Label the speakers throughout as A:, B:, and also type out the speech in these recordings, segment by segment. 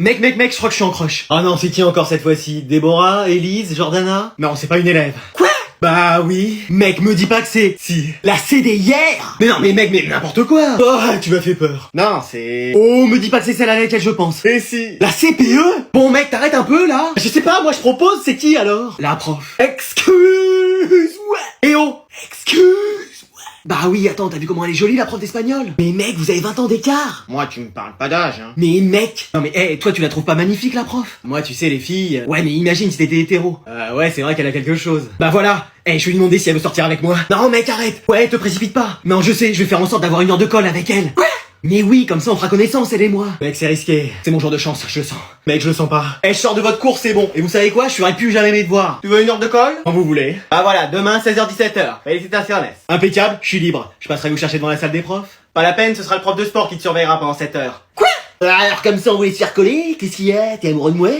A: Mec, je crois que je suis en crush. Ah non, c'est qui encore cette fois-ci? Déborah, Élise, Jordana? Non, c'est pas une élève. Quoi? Bah oui. Mec, me dis pas que c'est... Si. La CD hier. Mais non, mais mec, mais n'importe quoi. Oh, tu m'as fait peur. Non, c'est... Oh, me dis pas que c'est celle à laquelle je pense. Et si. La CPE? Bon mec, t'arrêtes un peu là. Je sais pas, moi je propose, c'est qui alors? La prof. Excuse-moi. Eh oh. Excuse. Bah oui, attends, t'as vu comment elle est jolie la prof d'espagnol? Mais mec, vous avez 20 ans d'écart. Moi, tu me parles pas d'âge, hein. Mais mec. Non mais, toi tu la trouves pas magnifique la prof? Moi, tu sais, les filles... Ouais, mais imagine si t'étais hétéro. Ouais, c'est vrai qu'elle a quelque chose. Bah voilà. Je vais lui demander si elle veut sortir avec moi. Non mec, arrête. Ouais, te précipite pas. Non, je sais, je vais faire en sorte d'avoir une heure de colle avec elle. Quoi? Mais oui, comme ça on fera connaissance, elle et moi. Mec, c'est risqué. C'est mon jour de chance, je le sens. Mec, je le sens pas. Je sors de votre cours, c'est bon. Et vous savez quoi? Je ferai plus jamais mes devoirs. Tu veux une heure de colle? Quand vous voulez. Ah voilà, demain 16h-17h. Félicitations. Impeccable, je suis libre. Je passerai vous chercher devant la salle des profs. Pas la peine, ce sera le prof de sport qui te surveillera pendant 7 heures. Quoi? Alors comme ça on voulait se faire coller? Qu'est-ce qu'il y a? T'es amoureux de moi?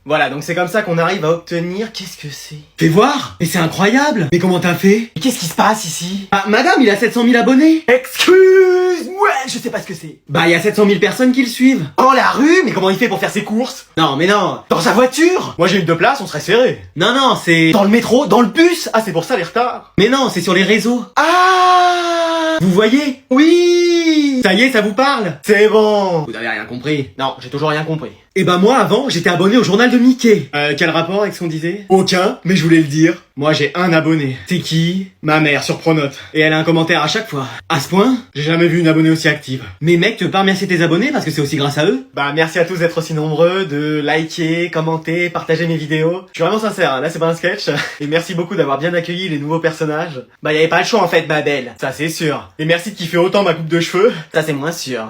A: Voilà, donc c'est comme ça qu'on arrive à obtenir... Qu'est-ce que c'est? Fais voir. Mais c'est incroyable. Mais comment t'as fait? Mais qu'est-ce qui se passe ici? Ah, madame, il a 700 000 abonnés. Excuse-moi, je sais pas ce que c'est. Bah, il y a 700 000 personnes qui le suivent. Dans la rue? Mais comment il fait pour faire ses courses? Non, mais non. Dans sa voiture? Moi, j'ai une 2 places, on serait serré. Non, c'est... Dans le métro? Dans le bus? Ah, c'est pour ça les retards. Mais non, c'est sur les réseaux. Ah! Vous voyez? Oui! Ça y est, ça vous parle? C'est bon. Vous avez rien compris? Non, j'ai toujours rien compris. Et bah moi avant, j'étais abonné au journal de Mickey. Quel rapport avec ce qu'on disait? Aucun, mais je voulais le dire. Moi j'ai un abonné. C'est qui? Ma mère sur Pronote. Et elle a un commentaire à chaque fois. À ce point, j'ai jamais vu une abonnée aussi active. Mais mec, tu veux pas remercier tes abonnés parce que c'est aussi grâce à eux? Bah merci à tous d'être aussi nombreux, de liker, commenter, partager mes vidéos. Je suis vraiment sincère, hein. Là c'est pas un sketch. Et merci beaucoup d'avoir bien accueilli les nouveaux personnages. Bah y'avait pas le choix en fait, ma belle. Ça c'est sûr. Et merci de kiffer autant ma coupe de cheveux. Ça c'est moins sûr.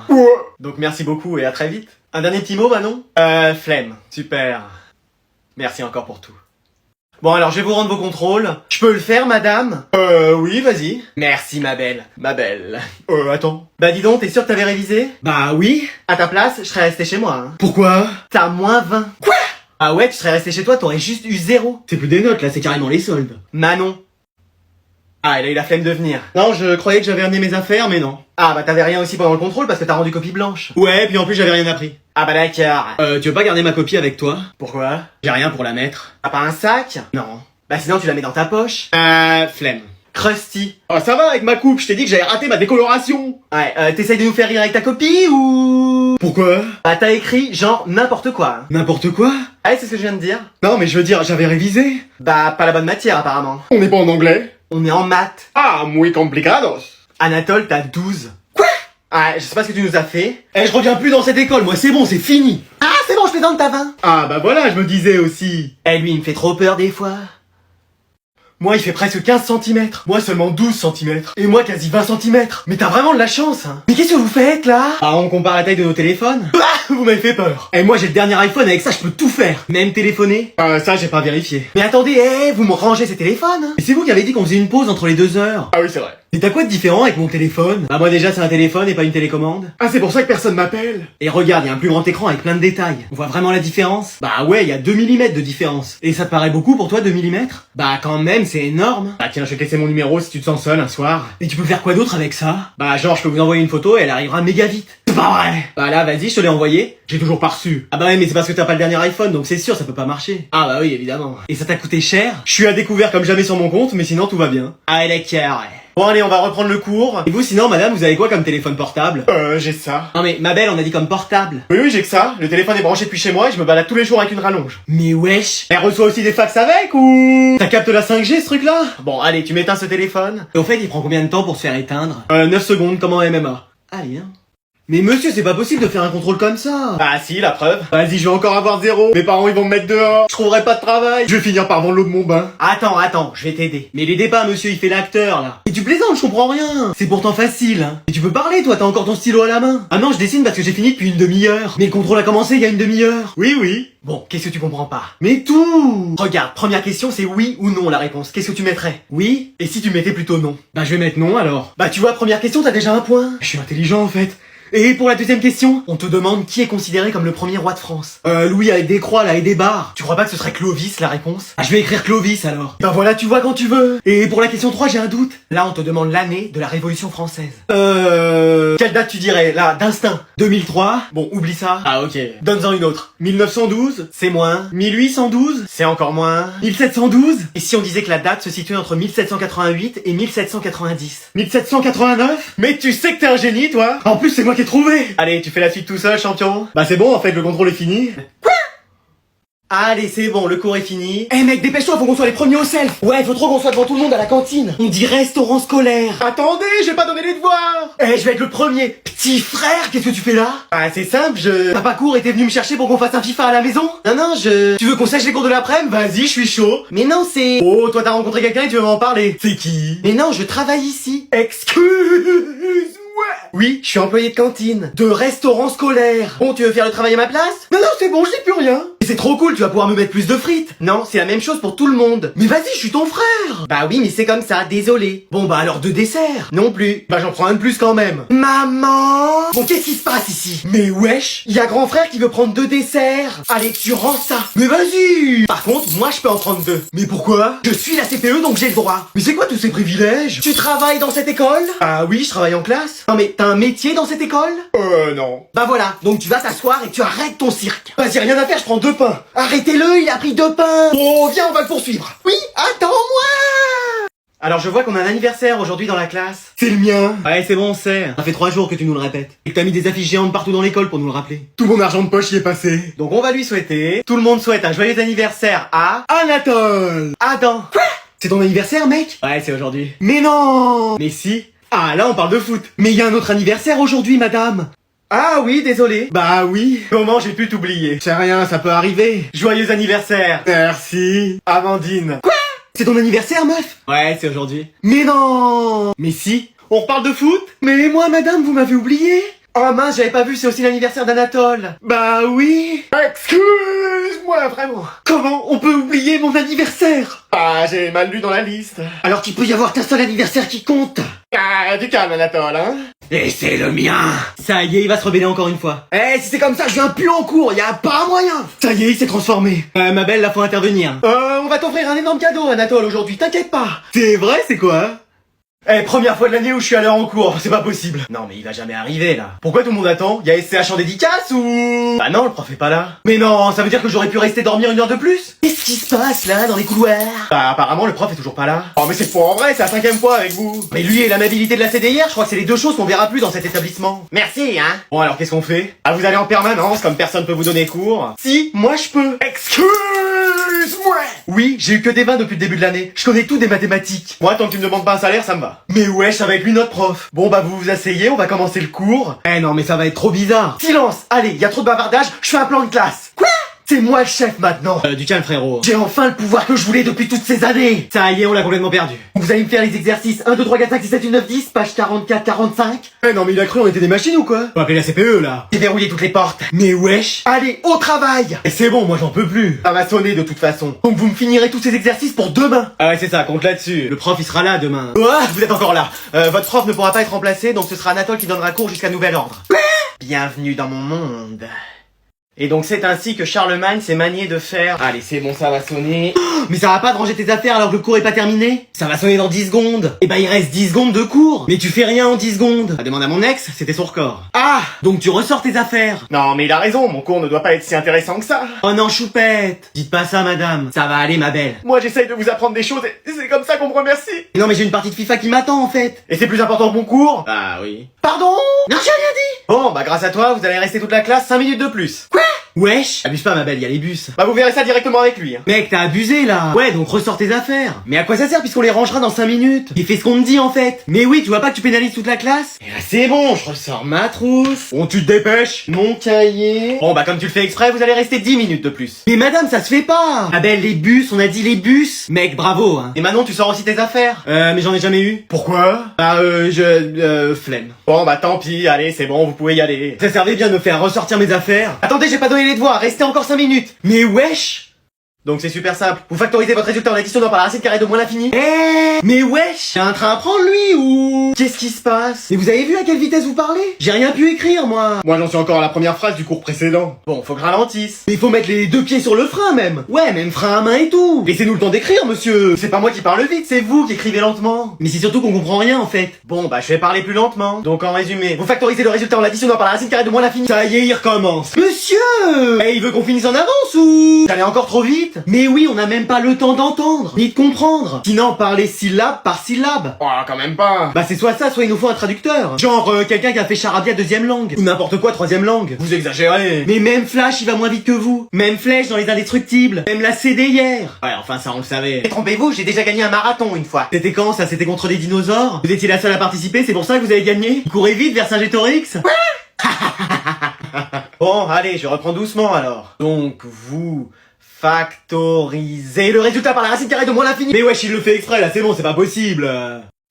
A: Donc merci beaucoup et à très vite. Un dernier petit mot, Manon? Flemme. Super. Merci encore pour tout. Bon, alors, je vais vous rendre vos contrôles. Je peux le faire, madame? Oui, vas-y. Merci, ma belle. Ma belle. Attends. Bah, dis donc, t'es sûr que t'avais révisé? Bah, oui. À ta place, je serais resté chez moi, hein. Pourquoi? T'as moins 20. Quoi? Ah ouais, tu serais resté chez toi, t'aurais juste eu 0. C'est plus des notes, là, c'est carrément les soldes. Manon. Ah, elle a eu la flemme de venir. Non, je croyais que j'avais amené mes affaires, mais non. Ah, bah t'avais rien aussi pendant le contrôle parce que t'as rendu copie blanche. Ouais, puis en plus j'avais rien appris. Ah bah d'accord. Tu veux pas garder ma copie avec toi? Pourquoi? J'ai rien pour la mettre. T'as pas un sac? Non. Bah sinon tu la mets dans ta poche. Flemme. Krusty. Oh ça va avec ma coupe, je t'ai dit que j'avais raté ma décoloration. Ouais, t'essayes de nous faire rire avec ta copie ou... Pourquoi? Bah t'as écrit genre n'importe quoi. Hein. N'importe quoi? Ah ouais, c'est ce que je viens de dire. Non mais je veux dire, j'avais révisé. Bah pas la bonne matière apparemment. On n'est pas en anglais? On est en maths. Ah, muy complicados. Anatole, t'as 12. Quoi? Ah, je sais pas ce que tu nous as fait. Je reviens plus dans cette école, moi, c'est bon, c'est fini. Ah, c'est bon, je plaisante, t'as 20. Ah, bah voilà, je me disais aussi. Lui, il me fait trop peur des fois. Moi, il fait presque 15 cm. Moi, seulement 12 cm. Et moi, quasi 20 cm. Mais t'as vraiment de la chance, hein. Mais qu'est-ce que vous faites, là? Ah, on compare la taille de nos téléphones? Bah, vous m'avez fait peur. Et moi, j'ai le dernier iPhone, avec ça, je peux tout faire. Même téléphoner. Ça, j'ai pas vérifié. Mais attendez, vous me rangez ces téléphones, hein. Et c'est vous qui avez dit qu'on faisait une pause entre les 2 heures. Ah oui, c'est vrai. Mais t'as quoi de différent avec mon téléphone? Bah moi déjà c'est un téléphone et pas une télécommande. Ah c'est pour ça que personne m'appelle. Et regarde, il y a un plus grand écran avec plein de détails. On voit vraiment la différence? Bah ouais, il y a 2 mm de différence. Et ça te paraît beaucoup pour toi 2 mm? Bah quand même, c'est énorme. Bah tiens, je vais te laisser mon numéro si tu te sens seul un soir. Et tu peux faire quoi d'autre avec ça? Bah genre je peux vous envoyer une photo et elle arrivera méga vite. C'est pas vrai. Bah là, vas-y, je te l'ai envoyé. J'ai toujours pas reçu. Ah bah ouais, mais c'est parce que t'as pas le dernier iPhone, donc c'est sûr, ça peut pas marcher. Ah bah oui, évidemment. Et ça t'a coûté cher? Je suis à découvert comme jamais sur mon compte, mais sinon tout va bien. Ah, elle est carré. Bon allez, on va reprendre le cours. Et vous sinon, madame, vous avez quoi comme téléphone portable? J'ai ça. Non mais, ma belle, on a dit comme portable. Oui, j'ai que ça. Le téléphone est branché depuis chez moi et je me balade tous les jours avec une rallonge. Mais wesh. Elle reçoit aussi des fax avec ou... Ça capte la 5G ce truc là? Bon, allez, tu m'éteins ce téléphone. Et au fait, il prend combien de temps pour se faire éteindre? 9 secondes, comme en MMA. Allez, hein. Mais monsieur, c'est pas possible de faire un contrôle comme ça. Bah si, la preuve. Vas-y, je vais encore avoir 0. Mes parents, ils vont me mettre dehors. Je trouverai pas de travail. Je vais finir par vendre l'eau de mon bain. Attends, je vais t'aider. Mais l'aidez pas, monsieur, il fait l'acteur, là. Et tu plaisantes, je comprends rien. C'est pourtant facile, hein. Et tu peux parler, toi, t'as encore ton stylo à la main. Ah non, je dessine parce que j'ai fini depuis une demi-heure. Mais le contrôle a commencé il y a une demi-heure. Oui. Bon, qu'est-ce que tu comprends pas? Mais tout. Regarde, première question, c'est oui ou non la réponse. Qu'est-ce que tu mettrais? Oui? Et si tu mettais plutôt non? Bah je vais mettre non, alors. Bah tu vois, première question, t'as déjà un point. Je suis intelligent, en fait. Et pour la deuxième question, on te demande qui est considéré comme le premier roi de France. Louis avec des croix là et des barres. Tu crois pas que ce serait Clovis la réponse? Ah, je vais écrire Clovis alors. Ben voilà, tu vois quand tu veux. Et pour la question 3, j'ai un doute. Là, on te demande l'année de la Révolution française. Quelle date tu dirais, là, d'instinct? 2003? Bon, oublie ça. Ah ok. Donne-en une autre. 1912? C'est moins. 1812? C'est encore moins. 1712? Et si on disait que la date se situait entre 1788 et 1790? 1789? Mais tu sais que t'es un génie, toi. En plus, c'est moi qui ai trouvé. Allez, tu fais la suite tout seul, champion. Bah c'est bon, en fait, le contrôle est fini. Quoi? Allez, c'est bon, le cours est fini. Eh mec, dépêche-toi, faut qu'on soit les premiers au self. Ouais, faut trop qu'on soit devant tout le monde à la cantine. On dit restaurant scolaire. Attendez, j'ai pas donné les devoirs. Eh, je vais être le premier. Petit frère, qu'est-ce que tu fais là? Ah, c'est simple, T'as pas cours et t'es venu me chercher pour qu'on fasse un FIFA à la maison? Non, Tu veux qu'on sèche les cours de l'après-midi? Vas-y, je suis chaud. Mais non, c'est... Oh, toi t'as rencontré quelqu'un et tu veux m'en parler. C'est qui? Mais non, je travaille ici. Excuse. Oui, je suis employé de cantine, de restaurant scolaire. Bon, tu veux faire le travail à ma place? Non, c'est bon, je dis plus rien. Et c'est trop cool, tu vas pouvoir me mettre plus de frites. Non, c'est la même chose pour tout le monde. Mais vas-y, je suis ton frère. Bah oui, mais c'est comme ça, désolé. Bon, bah alors 2 desserts. Non plus. Bah j'en prends un de plus quand même. Maman. Bon, qu'est-ce qui se passe ici? Mais wesh, y a grand frère qui veut prendre 2 desserts. Allez, tu rends ça. Mais vas-y. Par contre, moi je peux en prendre 2. Mais pourquoi? Je suis la CPE donc j'ai le droit. Mais c'est quoi tous ces privilèges? Tu travailles dans cette école? Ah oui, je travaille en classe. Non mais t'as un métier dans cette école? Non. Bah voilà, donc tu vas t'asseoir et tu arrêtes ton cirque. Vas-y, rien à faire, je prends 2 pains. Arrêtez-le, il a pris 2 pains. Oh, viens, on va le poursuivre. Oui, attends-moi. Alors je vois qu'on a un anniversaire aujourd'hui dans la classe. C'est le mien. Ouais, c'est bon, on sait. Ça fait 3 jours que tu nous le répètes. Et que t'as mis des affiches géantes partout dans l'école pour nous le rappeler. Tout mon argent de poche y est passé. Donc on va lui souhaiter. Tout le monde souhaite un joyeux anniversaire à... Anatole. Adam. Quoi? C'est ton anniversaire, mec? Ouais, c'est aujourd'hui. Mais non. Mais si. Ah, là on parle de foot. Mais il y a un autre anniversaire aujourd'hui, madame. Ah oui, désolé. Bah oui. Comment j'ai pu t'oublier? C'est rien, ça peut arriver. Joyeux anniversaire. Merci. Amandine. Quoi? C'est ton anniversaire, meuf? Ouais, c'est aujourd'hui. Mais non. Mais si. On reparle de foot? Mais moi, madame, vous m'avez oublié. Oh mince, j'avais pas vu, c'est aussi l'anniversaire d'Anatole. Bah oui. Excuse-moi, vraiment. Comment on peut oublier mon anniversaire? Ah, j'ai mal lu dans la liste. Alors qu'il peut y avoir qu'un seul anniversaire qui compte. Ah, du calme, Anatole, hein. Et c'est le mien. Ça y est, il va se rebeller encore une fois. Eh, si c'est comme ça, je viens plus en cours, y a pas moyen. Ça y est, il s'est transformé. Ma belle, là, faut intervenir. On va t'offrir un énorme cadeau, Anatole, aujourd'hui, t'inquiète pas. C'est vrai, c'est quoi? Première fois de l'année où je suis à l'heure en cours, c'est pas possible. Non mais il va jamais arriver là. Pourquoi tout le monde attend? Y'a SCH en dédicace ou... Bah non, le prof est pas là. Mais non, ça veut dire que j'aurais pu rester dormir 1 heure de plus? Qu'est-ce qui se passe là, dans les couloirs? Bah apparemment le prof est toujours pas là. Oh mais c'est pas en vrai, c'est la 5e fois avec vous. Mais lui et l'amabilité de la CDIR, je crois que c'est les 2 choses qu'on verra plus dans cet établissement. Merci hein. Bon alors qu'est-ce qu'on fait? Ah vous allez en permanence comme personne peut vous donner cours? Si, moi je peux. Excuse-moi. Oui, j'ai eu que des 20 depuis le début de l'année. Je connais tout des mathématiques. Moi tant que tu me demandes pas un salaire, ça me va. Mais ouais, ça va être lui notre prof. Bon bah vous vous asseyez, on va commencer le cours. Eh non mais ça va être trop bizarre. Silence. Allez, y a trop de bavardage, je fais un plan de classe. Quoi? C'est moi le chef maintenant. Du calme frérot. J'ai enfin le pouvoir que je voulais depuis toutes ces années. Ça y est, on l'a complètement perdu. Vous allez me faire les exercices 1, 2, 3, 4, 5, 6, 7, 8, 9, 10, page 44, 45. Eh non mais il a cru on était des machines ou quoi? Faut appeler la CPE là. J'ai verrouillé toutes les portes. Mais wesh. Allez, au travail. Et c'est bon, moi j'en peux plus. Ça va sonner de toute façon. Donc vous me finirez tous ces exercices pour demain. Ah ouais c'est ça, compte là-dessus. Le prof il sera là demain. Oh, vous êtes encore là. Votre prof ne pourra pas être remplacé, donc ce sera Anatole qui donnera cours jusqu'à nouvel ordre. Bienvenue dans mon monde. Et donc c'est ainsi que Charlemagne s'est manié de faire... Allez c'est bon, ça va sonner... Mais ça va pas de ranger tes affaires alors que le cours est pas terminé? Ça va sonner dans 10 secondes. Et bah il reste 10 secondes de cours. Mais tu fais rien en 10 secondes. Ah, demande à mon ex, c'était son record. Ah, donc tu ressors tes affaires. Non mais il a raison, mon cours ne doit pas être si intéressant que ça. Oh non choupette. Dites pas ça madame. Ça va aller ma belle. Moi j'essaye de vous apprendre des choses et c'est comme ça qu'on me remercie. Non mais j'ai une partie de FIFA qui m'attend en fait. Et c'est plus important que mon cours? Ah oui. Pardon? Non j'ai rien dit. Bon bah grâce à toi vous allez rester toute la classe 5 minutes de plus. Quoi? Wesh. Abuse pas ma belle, y a les bus. Bah vous verrez ça directement avec lui hein. Mec t'as abusé là. Ouais donc ressors tes affaires. Mais à quoi ça sert puisqu'on les rangera dans 5 minutes? Et fais ce qu'on te dit en fait. Mais oui tu vois pas que tu pénalises toute la classe? Et là c'est bon, je ressors ma trousse. Bon tu te dépêches. Mon cahier. Bon bah comme tu le fais exprès vous allez rester 10 minutes de plus. Mais madame ça se fait pas. Ma belle les bus, on a dit les bus. Mec bravo hein. Et Manon tu sors aussi tes affaires? Mais j'en ai jamais eu. Pourquoi? Bah flemme. Bon bah tant pis, allez c'est bon vous pouvez y aller. Ça servait bien de me faire ressortir mes affaires. Attendez j'ai pas donné les devoirs, restez encore 5 minutes. Mais wesh. Donc c'est super simple. Vous factorisez votre résultat en additionnant par la racine carrée de moins l'infini. Mais wesh, y'a un train à prendre lui ou... Qu'est-ce qui se passe? Mais vous avez vu à quelle vitesse vous parlez? J'ai rien pu écrire moi.
B: Moi j'en suis encore à la première phrase du cours précédent.
A: Bon, faut que je ralentisse. Mais il faut mettre les deux pieds sur le frein même. Ouais, même frein à main et tout. Laissez-nous le temps d'écrire, monsieur. C'est pas moi qui parle vite, c'est vous qui écrivez lentement. Mais c'est surtout qu'on comprend rien en fait. Bon, bah je vais parler plus lentement. Donc en résumé, vous factorisez le résultat en additionnant par la racine carrée de moins l'infini. Ça y est, il recommence. Monsieur! Eh, il veut qu'on finisse en avance ou... J'allais encore trop vite? Mais oui, on n'a même pas le temps d'entendre, ni de comprendre. Sinon, parlez syllabe par syllabe.
B: Oh, quand même pas.
A: Bah c'est soit ça, soit il nous faut un traducteur. Genre quelqu'un qui a fait charabia deuxième langue. Ou n'importe quoi troisième langue.
B: Vous exagérez.
A: Mais même Flash il va moins vite que vous. Même Flèche dans les Indestructibles. Même la CD hier. Ouais enfin ça on le savait. Et trompez-vous, j'ai déjà gagné un marathon une fois. C'était quand ça? C'était contre des dinosaures? Vous étiez la seule à participer, c'est pour ça que vous avez gagné? Vous courez vite vers Saint-Gétorix? Bon allez, je reprends doucement alors. Donc vous... factorisez le résultat par la racine carrée de moins l'infini. Mais wesh il le fait exprès là, c'est bon, c'est pas possible.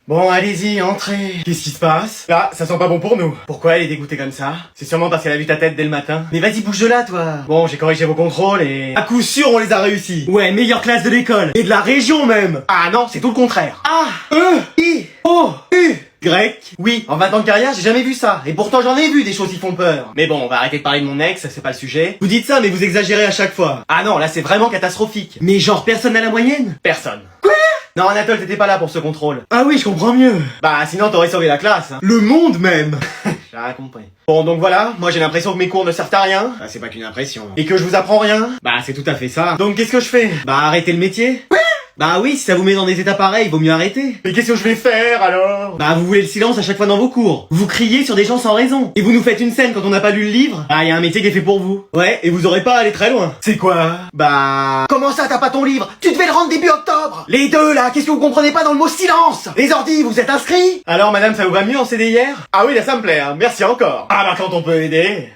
A: Bon, allez-y, entrez. Qu'est-ce qui se passe?
B: Là, ça sent pas bon pour nous.
A: Pourquoi elle est dégoûtée comme ça? C'est sûrement parce qu'elle a vu ta tête dès le matin. Mais vas-y, bouge de là, toi. Bon, j'ai corrigé vos contrôles et... à coup sûr, on les a réussis. Ouais, meilleure classe de l'école. Et de la région même. Ah non, c'est tout le contraire. A, E, I, O, U. Grec. Oui, en 20 ans de carrière, j'ai jamais vu ça. Et pourtant, j'en ai vu des choses qui font peur. Mais bon, on va arrêter de parler de mon ex, c'est pas le sujet. Vous dites ça, mais vous exagérez à chaque fois. Ah non, là, c'est vraiment catastrophique. Mais genre, personne à la moyenne? Personne. Quoi? Non, Anatole, t'étais pas là pour ce contrôle. Ah oui, je comprends mieux. Bah, sinon t'aurais sauvé la classe. Hein. Le monde même. J'ai rien compris. Bon, donc voilà, moi j'ai l'impression que mes cours ne servent à rien.
B: Bah, c'est pas qu'une impression.
A: Et que je vous apprends rien.
B: Bah, c'est tout à fait ça.
A: Donc qu'est-ce que je fais? Bah, arrêtez le métier. Bah oui, si ça vous met dans des états pareils, vaut mieux arrêter.
B: Mais qu'est-ce que je vais faire alors?
A: Bah vous voulez le silence à chaque fois dans vos cours. Vous criez sur des gens sans raison. Et vous nous faites une scène quand on n'a pas lu le livre. Ah, y a un métier qui est fait pour vous. Ouais, et vous aurez pas à aller très loin. C'est quoi? Bah... Comment ça t'as pas ton livre? Tu devais le rendre début octobre. Les deux là, qu'est-ce que vous comprenez pas dans le mot silence? Les ordis, vous êtes inscrits? Alors madame, ça vous va mieux en CD hier?
B: Ah oui, là ça me plaît, hein. Merci encore.
A: Ah bah quand on peut aider...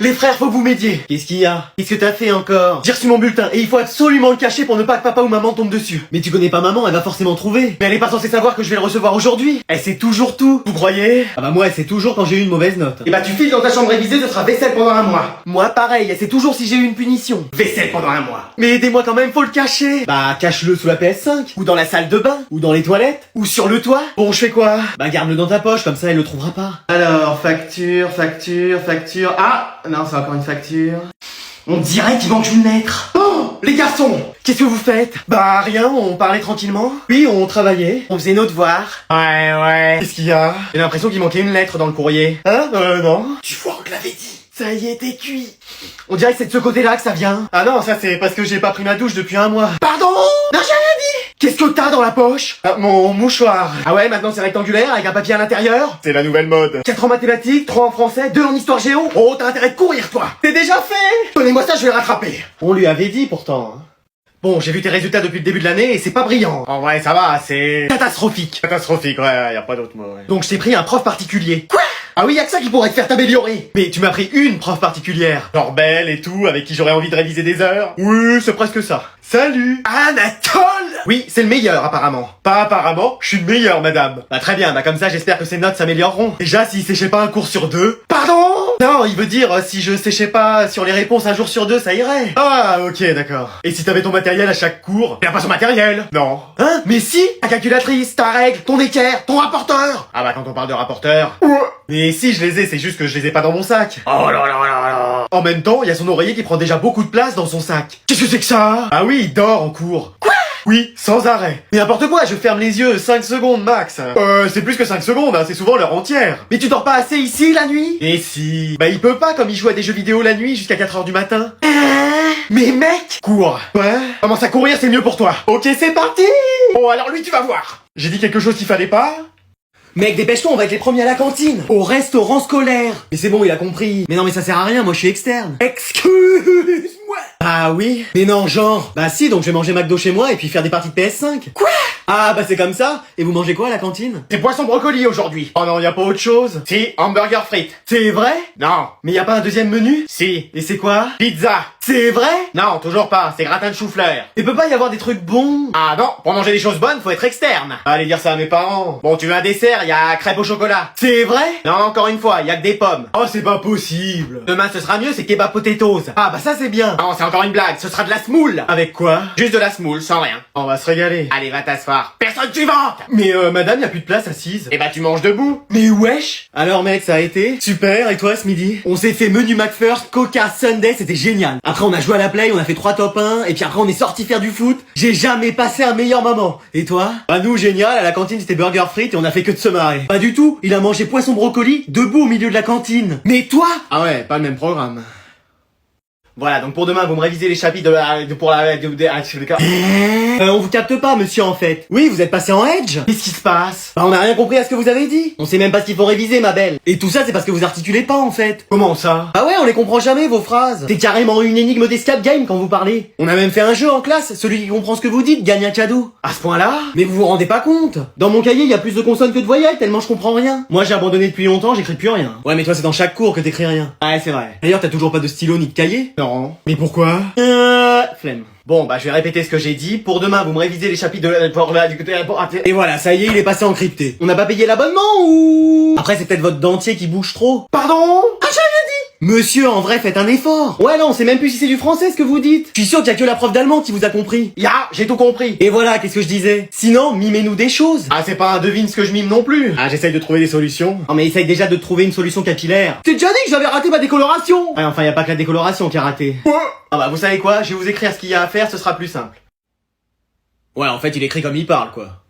A: Les frères, faut vous m'aidiez. Qu'est-ce qu'il y a? Qu'est-ce que t'as fait encore? J'ai reçu mon bulletin et il faut absolument le cacher pour ne pas que papa ou maman tombe dessus. Mais tu connais pas maman, elle va forcément trouver. Mais elle est pas censée savoir que je vais le recevoir aujourd'hui. Elle sait toujours tout. Vous croyez? Ah bah moi, elle sait toujours quand j'ai eu une mauvaise note. Et bah tu files dans ta chambre révisée, ce sera vaisselle pendant un mois. Moi pareil, elle sait toujours si j'ai eu une punition. Vaisselle pendant un mois. Mais aidez-moi quand même, faut le cacher. Bah cache-le sous la PS5. Ou dans la salle de bain. Ou dans les toilettes. Ou sur le toit. Bon, je fais quoi? Bah garde-le dans ta poche, comme ça elle le trouvera pas. Alors, facture. Ah, non, c'est encore une facture. On dirait qu'il manque une lettre. Oh, les garçons, qu'est-ce que vous faites? Bah rien, on parlait tranquillement. Oui, on travaillait, on faisait nos devoirs.
B: Ouais.
A: Qu'est-ce qu'il y a? J'ai l'impression qu'il manquait une lettre dans le courrier. Hein? Non. Tu vois, on te l'avait dit. Ça y est, t'es cuit. On dirait que c'est de ce côté-là que ça vient. Ah non, ça c'est parce que j'ai pas pris ma douche depuis un mois. Pardon? Non, j'ai rien dit. Qu'est-ce que t'as dans la poche? Ah, mon mouchoir. Ah ouais, maintenant c'est rectangulaire avec un papier à l'intérieur.
B: C'est la nouvelle mode.
A: 4 en mathématiques, 3 en français, 2 en histoire géo. Oh, t'as intérêt de courir, toi. C'est déjà fait. Donnez-moi ça, je vais le rattraper. On lui avait dit pourtant. Hein. Bon, j'ai vu tes résultats depuis le début de l'année et c'est pas brillant.
B: En vrai, ça va, c'est...
A: catastrophique.
B: catastrophique, ouais, y a pas d'autre mot, ouais.
A: Donc je t'ai pris un prof particulier. Quoi? Ah oui, y'a que ça qui pourrait te faire t'améliorer. Mais tu m'as pris une prof particulière.
B: Genre belle et tout, avec qui j'aurais envie de réviser des heures.
A: Oui, c'est presque ça.
B: Salut!
A: Anatole! Oui, c'est le meilleur apparemment.
B: Pas apparemment, je suis le meilleur, madame.
A: Bah très bien, bah comme ça j'espère que ses notes s'amélioreront. Déjà, s'il séchait pas un cours sur 2... Pardon? Non, il veut dire, si je séchais pas sur les réponses un jour sur 2, ça irait.
B: Ah, ok, d'accord. Et si t'avais ton matériel à chaque cours?
A: Y'a pas son matériel.
B: Non.
A: Hein? Mais si! Ta calculatrice, ta règle, ton équerre, ton rapporteur.
B: Ah bah quand on parle de rapporteur...
A: Ouais.
B: Mais si, je les ai, c'est juste que je les ai pas dans mon sac.
A: Oh là là là là.
B: En même temps, il y a son oreiller qui prend déjà beaucoup de place dans son sac.
A: Qu'est-ce que c'est que ça?
B: Ah oui, il dort en cours.
A: Quoi?
B: Oui, sans arrêt.
A: Mais n'importe quoi, je ferme les yeux 5 secondes max.
B: C'est plus que 5 secondes, hein, c'est souvent l'heure entière.
A: Mais tu dors pas assez ici la nuit?
B: Et si...
A: Bah il peut pas comme il joue à des jeux vidéo la nuit jusqu'à 4 heures du matin. Mais mec!
B: Cours.
A: Ouais?
B: Commence à courir, c'est mieux pour toi.
A: Ok, c'est parti!
B: Bon, alors lui, tu vas voir. J'ai dit quelque chose qu'il fallait pas?
A: Mec, dépêche-toi, on va être les premiers à la cantine. Au restaurant scolaire. Mais c'est bon, il a compris. Mais non, mais ça sert à rien, moi je suis externe. Excuse-moi. Ah oui? Mais non, genre. Bah si, donc je vais manger McDo chez moi et puis faire des parties de PS5. Quoi? Ah bah c'est comme ça. Et vous mangez quoi à la cantine?
B: C'est poisson brocoli aujourd'hui. Oh non, y a pas autre chose? Si, hamburger frites.
A: C'est vrai?
B: Non.
A: Mais y a pas un deuxième menu?
B: Si.
A: Et c'est quoi?
B: Pizza.
A: C'est vrai?
B: Non, toujours pas. C'est gratin de chou-fleur.
A: Il peut pas y avoir des trucs bons?
B: Ah non, pour manger des choses bonnes, faut être externe. Allez dire ça à mes parents. Bon, tu veux un dessert? Y a crêpe au chocolat.
A: C'est vrai?
B: Non, encore une fois, y a que des pommes.
A: Oh c'est pas possible.
B: Demain, ce sera mieux, c'est kebab potatoes.
A: Ah bah ça c'est bien.
B: Non, c'est encore une blague. Ce sera de la semoule.
A: Avec quoi?
B: Juste de la semoule, sans rien.
A: On va se régaler.
B: Allez, va t'asseoir. Personne suivante.
A: Mais madame, y a plus de place assise.
B: Eh bah, tu manges debout.
A: Mais wesh! Alors mec, ça a été? Super, et toi ce midi? On s'est fait menu McFirst, Coca, Sunday, c'était génial. Après on a joué à la play, on a fait 3 top 1, et puis après on est sorti faire du foot. J'ai jamais passé un meilleur moment. Et toi? Bah nous, génial, à la cantine c'était burger frites et on a fait que de se marrer. Pas du tout, il a mangé poisson brocoli, debout au milieu de la cantine. Mais toi?
B: Ah ouais, pas le même programme. Voilà, donc pour demain, vous me révisez les chapitres
A: On vous capte pas, monsieur, en fait. Oui, vous êtes passé en edge.
B: Qu'est-ce qui se passe?
A: Bah on a rien compris à ce que vous avez dit. On sait même pas ce qu'il faut réviser, ma belle. Et tout ça, c'est parce que vous articulez pas, en fait.
B: Comment ça?
A: Bah ouais, on les comprend jamais, vos phrases. C'est carrément une énigme d'escape game quand vous parlez. On a même fait un jeu en classe, celui qui comprend ce que vous dites gagne un cadeau.
B: À ce point-là?
A: Mais vous vous rendez pas compte? Dans mon cahier, il y a plus de consonnes que de voyelles, tellement je comprends rien. Moi, j'ai abandonné depuis longtemps, j'écris plus rien. Ouais, mais toi, c'est dans chaque cours que t'écris rien.
B: Ouais, c'est vrai.
A: D'ailleurs, t'as toujours pas de stylo ni de cahier?
B: Non.
A: Mais pourquoi? Flemme.
B: Bon, bah je vais répéter ce que j'ai dit. Pour demain, vous me révisez les chapitres
A: Et voilà, ça y est, il est passé en crypté. On n'a pas payé l'abonnement ou... Après, c'est peut-être votre dentier qui bouge trop.
B: Pardon?
A: Ah, j'ai rien dit! Monsieur, en vrai, faites un effort. Ouais, non, on sait même plus si c'est du français ce que vous dites. Je suis sûr qu'il y a que la prof d'allemand qui vous a compris.
B: J'ai tout compris.
A: Et voilà, qu'est-ce que je disais? Sinon, mimez-nous des choses.
B: Ah, c'est pas un devine ce que je mime non plus.
A: Ah, j'essaye de trouver des solutions. Non, mais essaye déjà de trouver une solution capillaire. T'es déjà dit que j'avais raté ma décoloration. Ouais, enfin, y a pas que la décoloration qui a raté.
B: Ah bah vous savez quoi? Je vais vous écrire ce qu'il y a à faire, ce sera plus simple.
A: Ouais, en fait, il écrit comme il parle, quoi.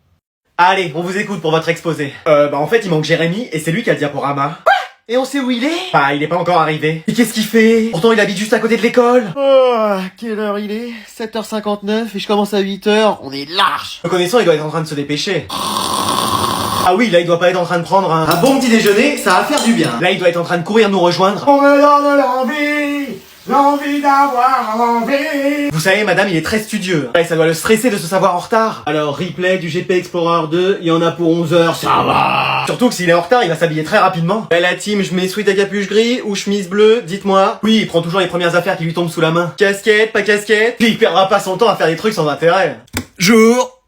B: Allez, on vous écoute pour votre exposé. Bah en fait, il manque Jérémy, et c'est lui qui a le diaporama.
A: Et on sait où il est?
B: Bah, il est pas encore arrivé.
A: Et qu'est-ce qu'il fait?
B: Pourtant, il habite juste à côté de l'école.
A: Oh, quelle heure il est? 7h59 et je commence à 8h. On est large.
B: Le connaissant, il doit être en train de se dépêcher. Ah oui, là, il doit pas être en train de prendre un bon petit déjeuner, ça va faire du bien. Là, il doit être en train de courir nous rejoindre.
C: On me donne l'envie d'avoir envie.
B: Vous savez, madame, il est très studieux. Ouais, ça doit le stresser de se savoir en retard.
A: Alors, replay du GP Explorer 2, il y en a pour 11h, ça va.
B: Surtout que s'il est en retard, il va s'habiller très rapidement. Eh, la team, je mets sweat à capuche gris ou chemise bleue, dites-moi. Oui, il prend toujours les premières affaires qui lui tombent sous la main. Casquette, pas casquette. Puis il perdra pas son temps à faire des trucs sans intérêt.
A: Jour,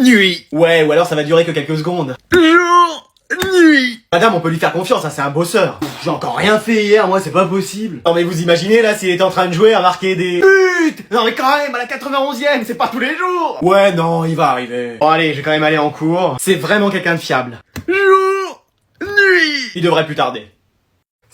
A: nuit.
B: Ouais, ou alors ça va durer que quelques secondes.
A: Jour, nuit.
B: Madame, on peut lui faire confiance, hein, c'est un bosseur.
A: J'ai encore rien fait hier, moi, c'est pas possible.
B: Non mais vous imaginez là s'il était en train de jouer à marquer des...
A: Pute! Non mais quand même, à la 91e, c'est pas tous les jours.
B: Ouais, non, il va arriver. Bon allez, je vais quand même aller en cours. C'est vraiment quelqu'un de fiable.
A: Jour, nuit.
B: Il devrait plus tarder.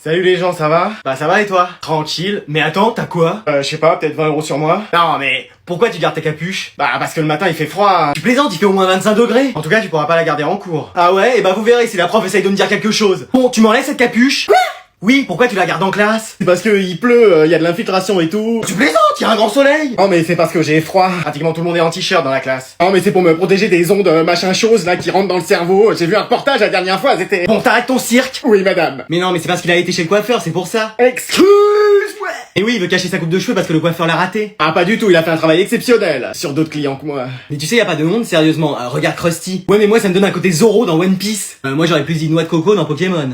B: Salut les gens, ça va? Bah ça va et toi? Tranquille. Mais attends, t'as quoi?
C: Je sais pas, peut-être 20 € sur moi.
B: Non mais pourquoi tu gardes ta capuche?
C: Bah parce que le matin il fait froid.
A: Tu plaisantes, il fait au moins 25 degrés.
B: En tout cas, tu pourras pas la garder en cours.
A: Ah ouais, et bah vous verrez si la prof essaye de me dire quelque chose. Bon, tu m'enlèves cette capuche? Quoi? Oui, pourquoi tu la gardes en classe?
C: C'est parce que il pleut, y a de l'infiltration et tout.
A: Tu plaisantes, il y a un grand soleil.
C: Non mais c'est parce que j'ai froid.
B: Pratiquement tout le monde est en t-shirt dans la classe.
C: Non mais c'est pour me protéger des ondes machin chose là qui rentrent dans le cerveau. J'ai vu un reportage la dernière fois, c'était...
A: Bon, t'arrêtes ton cirque.
C: Oui madame.
A: Mais non, mais c'est parce qu'il a été chez le coiffeur, c'est pour ça.
C: Excuse-moi.
A: Et oui, il veut cacher sa coupe de cheveux parce que le coiffeur l'a raté.
C: Ah pas du tout, il a fait un travail exceptionnel. Sur d'autres clients que moi.
A: Mais tu sais, y a pas de honte, sérieusement. Regarde Krusty. Ouais, mais moi, ça me donne un côté Zoro dans One Piece. Moi, j'aurais plus dit noix de coco dans Pokémon.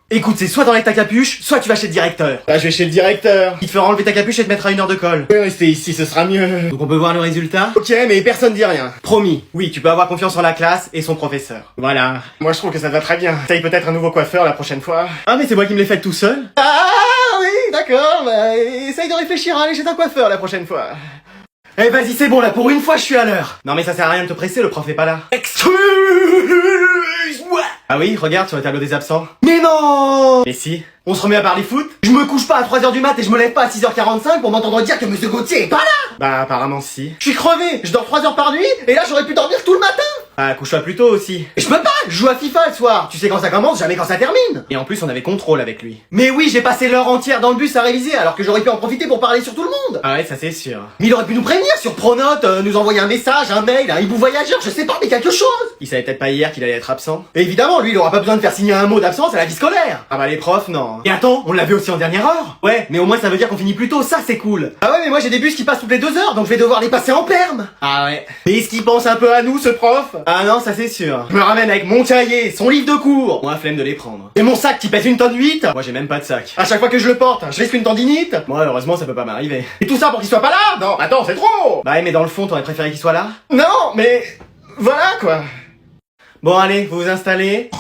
B: Écoute, c'est soit t'enlèves ta capuche, soit tu vas chez le directeur.
C: Là je vais chez le directeur.
B: Il te fera enlever ta capuche et te mettra 1 heure de colle.
C: Je vais rester ici, ce sera mieux.
A: Donc on peut voir le résultat?
C: Ok, mais personne dit rien.
B: Promis. Oui, tu peux avoir confiance en la classe et son professeur.
C: Voilà. Moi je trouve que ça va très bien. Essaye peut-être un nouveau coiffeur la prochaine fois.
B: Ah mais c'est moi qui me l'ai fait tout seul.
C: Ah oui, d'accord, bah, essaye de réfléchir à aller chez un coiffeur la prochaine fois.
B: Eh vas-y, c'est bon là, pour une fois je suis à l'heure. Non mais ça sert à rien de te presser, le prof est pas là.
A: Excuse-moi.
B: Ah oui, regarde sur le tableau des absents.
A: Mais non.
B: Mais si. On se remet à parler foot?
A: Je me couche pas à 3h du mat et je me lève pas à 6h45 pour m'entendre dire que Monsieur Gauthier est pas là.
B: Bah apparemment si.
A: Je suis crevé, je dors 3 heures par nuit et là j'aurais pu dormir tout le matin.
B: Ah, couche-toi plus tôt aussi.
A: Et je peux pas, je joue à FIFA le soir. Tu sais quand ça commence, jamais quand ça termine.
B: Et en plus, on avait contrôle avec lui.
A: Mais oui, j'ai passé l'heure entière dans le bus à réviser alors que j'aurais pu en profiter pour parler sur tout le monde.
B: Ah ouais, ça c'est sûr.
A: Mais il aurait pu nous prévenir sur Pronote, nous envoyer un message, un mail, un hibou voyageur, je sais pas, mais quelque chose.
B: Il savait peut-être pas hier qu'il allait être absent.
A: Et évidemment, lui, il aura pas besoin de faire signer un mot d'absence à la vie scolaire.
B: Ah bah les profs, non.
A: Et attends, on l'avait aussi en dernière heure. Ouais, mais au moins ça veut dire qu'on finit plus tôt, ça c'est cool. Ah ouais, mais moi j'ai des bus qui passent toutes les 2 heures, donc je vais devoir les passer en perme.
B: Ah ouais.
A: Mais est-ce qu'il pense un peu à nous, ce prof?
B: Ah non, ça c'est sûr. Je me ramène avec mon cahier, son livre de cours. Moi, flemme de les prendre. Et mon sac qui pèse une tonne 8. Moi, j'ai même pas de sac. À chaque fois que je le porte, je risque une tendinite. Moi, heureusement, ça peut pas m'arriver.
C: Et tout ça pour qu'il soit pas là? Non, attends, c'est trop!
B: Bah, mais dans le fond, t'aurais préféré qu'il soit là?
C: Non, mais... Voilà, quoi.
B: Bon, allez, vous vous installez.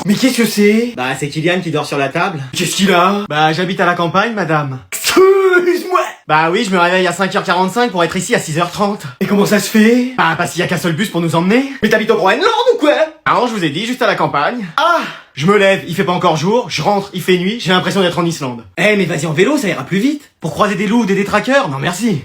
B: Mais qu'est-ce que c'est? Bah, c'est Kylian qui dort sur la table. Qu'est-ce qu'il a? Bah, j'habite à la campagne, madame. Excuse-moi! Bah oui, je me réveille à 5h45 pour être ici à 6h30. Et comment ça se fait? Bah, parce qu'il y a qu'un seul bus pour nous emmener. Mais t'habites au Groenland ou quoi? Ah non, je vous ai dit, juste à la campagne. Ah! Je me lève, il fait pas encore jour, je rentre, il fait nuit, j'ai l'impression d'être en Islande. Eh, mais vas-y en vélo, ça ira plus vite. Pour croiser des loups ou des détraqueurs? Non, merci.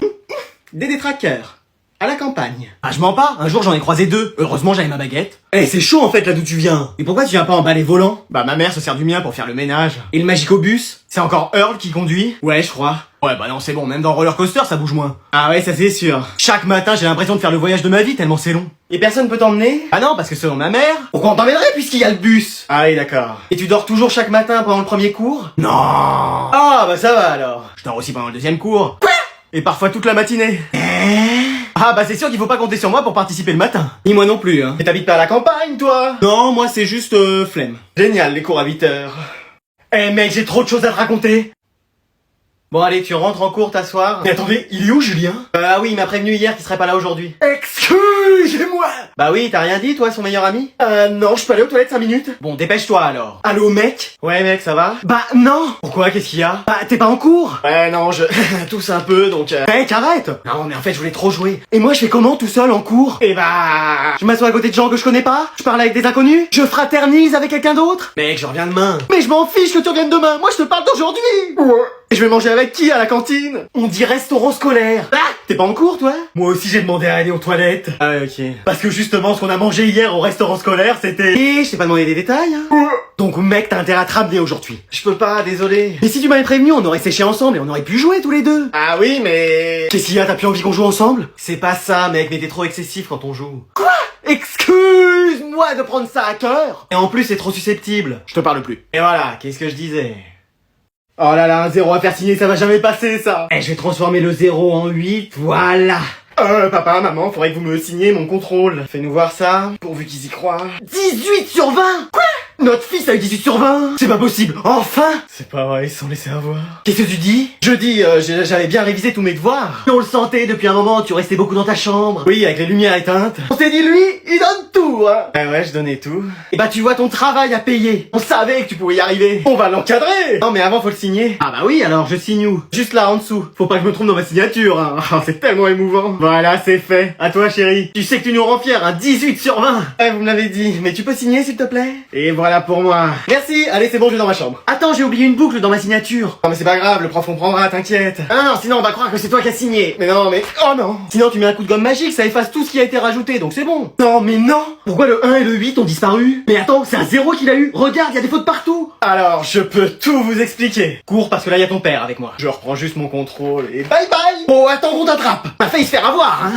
B: Des détraqueurs. À la campagne. Ah, je mens pas, un jour j'en ai croisé 2. Heureusement j'avais ma baguette. Eh, c'est chaud en fait là d'où tu viens. Et pourquoi tu viens pas en balai volant? Bah ma mère se sert du mien pour faire le ménage. Et le magicobus? C'est encore Earl qui conduit? Ouais, je crois. Ouais, bah non, c'est bon, même dans Roller Coaster ça bouge moins. Ah ouais, ça c'est sûr. Chaque matin j'ai l'impression de faire le voyage de ma vie tellement c'est long. Et personne peut t'emmener? Ah non, parce que selon ma mère... Pourquoi on t'emmènerait puisqu'il y a le bus? Ah oui, d'accord. Et tu dors toujours chaque matin pendant le premier cours? Non. Ah bah ça va alors. Je dors aussi pendant le deuxième cours. Quoi? Et parfois toute la matinée. Ah bah c'est sûr qu'il faut pas compter sur moi pour participer le matin. Ni moi non plus, hein. Mais t'habites pas à la campagne, toi? Non, moi c'est juste flemme. Génial, les cours à 8h. Eh mec, j'ai trop de choses à te raconter. Bon allez, tu rentres en cours t'asseoir. Mais attendez, il est où Julien? Ah oui, il m'a prévenu hier qu'il serait pas là aujourd'hui. Excusez-moi. Bah oui, t'as rien dit toi, son meilleur ami? Non, je peux aller aux toilettes 5 minutes. Bon, dépêche-toi alors. Allô mec? Ouais mec, ça va? Bah non. Pourquoi? Qu'est-ce qu'il y a? Bah t'es pas en cours? Ouais non, je tousse un peu donc... Mec, arrête. Non mais en fait je voulais trop jouer. Et moi je fais comment tout seul en cours? Eh bah... Je m'assois à côté de gens que je connais pas? Je parle avec des inconnus? Je fraternise avec quelqu'un d'autre? Mec, je reviens demain. Mais je m'en fiche que tu reviennes demain, moi je te parle d'aujourd'hui. Ouais. Et je vais manger avec qui à la cantine? On dit restaurant scolaire. Ah, t'es pas en cours toi? Moi aussi j'ai demandé à aller aux toilettes. Ah ouais, ok. Parce que justement ce qu'on a mangé hier au restaurant scolaire c'était... Et je t'ai pas demandé des détails hein. Donc mec t'as intérêt à te ramener aujourd'hui. Je peux pas, désolé. Mais si tu m'avais prévenu on aurait séché ensemble et on aurait pu jouer tous les deux. Ah oui mais... Qu'est-ce qu'il y a, t'as plus envie qu'on joue ensemble? C'est pas ça mec, mais t'es trop excessif quand on joue. Quoi? Excuse-moi de prendre ça à cœur. Et en plus c'est trop susceptible. Je te parle plus. Et voilà, qu'est-ce que je disais? Oh là là, un 0 à faire signer, ça va jamais passer, ça. Eh, je vais transformer le 0 en 8, voilà. Papa, maman, faudrait que vous me signiez mon contrôle. Fais-nous voir ça, pourvu qu'ils y croient. 18 sur 20. Quoi? Notre fils a eu 18 sur 20. C'est pas possible, enfin. C'est pas vrai, ils se sont laissés avoir. Qu'est-ce que tu dis? Je dis, j'avais bien révisé tous mes devoirs. On le sentait depuis un moment, tu restais beaucoup dans ta chambre. Oui, avec les lumières éteintes. On s'est dit, lui, il donne tout, hein. Ah ouais, je donnais tout. Et bah tu vois ton travail à payer. On savait que tu pouvais y arriver. On va l'encadrer. Non mais avant faut le signer. Ah bah oui, alors je signe où? Juste là en dessous. Faut pas que je me trompe dans ma signature, hein. Oh, c'est tellement émouvant. Voilà, c'est fait. À toi chérie. Tu sais que tu nous rends fiers, un 18 sur 20. Eh, vous me l'avez dit. Mais tu peux signer s'il te plaît? Et voilà pour moi. Merci. Allez, c'est bon, je vais dans ma chambre. Attends, j'ai oublié une boucle dans ma signature. Non mais c'est pas grave, le prof comprendra, t'inquiète. Ah non, sinon on va croire que c'est toi qui as signé. Mais non, mais... Oh non. Sinon tu mets un coup de gomme magique, ça efface tout ce qui a été rajouté, donc c'est bon. Non mais non. Pourquoi le 1 et le 8 ont disparu? Mais attends, c'est un 0 qu'il a eu. Regarde, il y a des fautes partout. Alors, je peux tout vous expliquer. Cours parce que là il y a ton père avec moi. Je reprends juste mon contrôle et bye bye. Oh, attends qu'on t'attrape. T'as failli se faire avoir, hein.